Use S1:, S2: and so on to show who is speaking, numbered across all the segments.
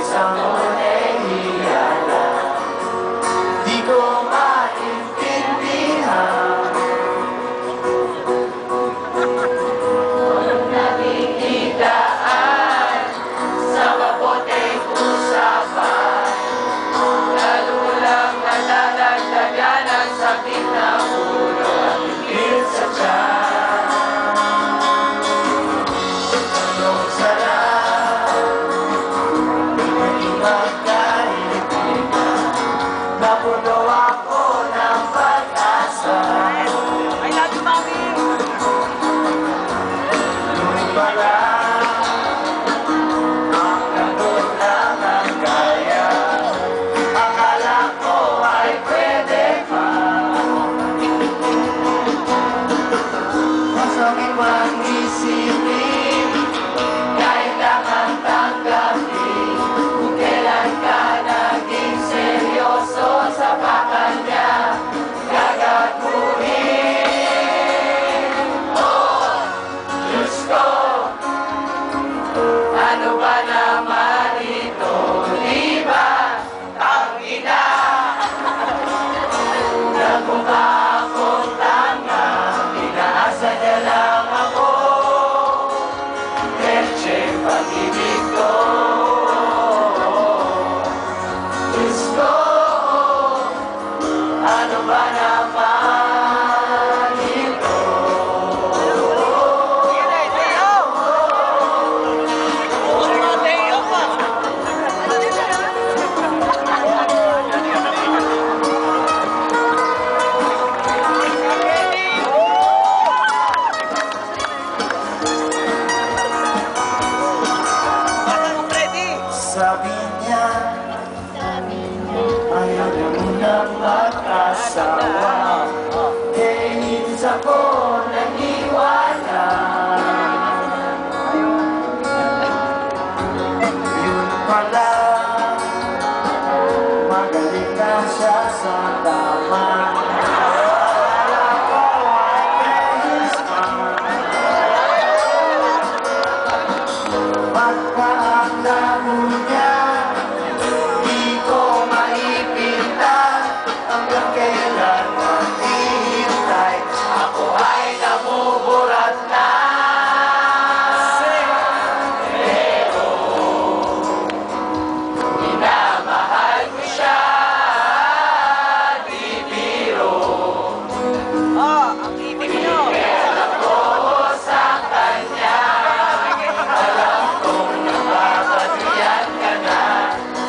S1: isang kolehiya lang. Di ko maintindihan kung nakikitaan sa maboteng usapan. Lalo lang nadadagdagan ang sakit ng ulo at higit sa tiyan. Anong sarap naging magkaibigan, napuno ako ng pag-asa.
S2: I love you, Mami!
S1: Nung pala ang ganun lang ang kaya, akala ko ay pwede pa. Masakit man isipin, kahit lang ang tanggapin, kung kailan ka naging seryoso sa pakanya, gagaguhin. Oh, Diyos ko, ano ba naman ito? Di ba, tangina? Nagmukha akong tanga, pinaasa niya lang ako. Leche, pag-ibig ko. Diyos ko, ano ba naman ito? Sabi niya, ayaw niya munang mag-asawa. Eh, minsan ko naniwala. Yun pala, magaling na siya sa tama. Akala ko ay behis pa. Pagkaakala niya, di ko maipinta hanggang kailan maghihintay. Ako ay nabuburat na. Pero minamahal ko siya, di biro.
S2: Oh, ang ibig nyo!
S1: Alam ko sa kanya, alam kong napapatuyan ka na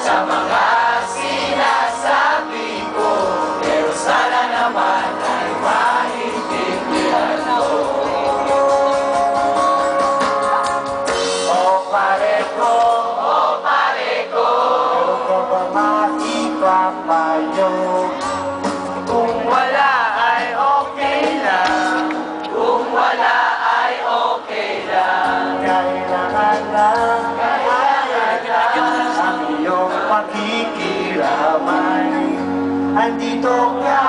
S1: sa mga sinasabi ko, pero sana naman ay maintindihan ko. O pare ko, ano ka ba maipapayo? Kung wala ay okay lang, kung wala ay okay lang. Kailangan lang ang iyong pakikiramay. Andito ka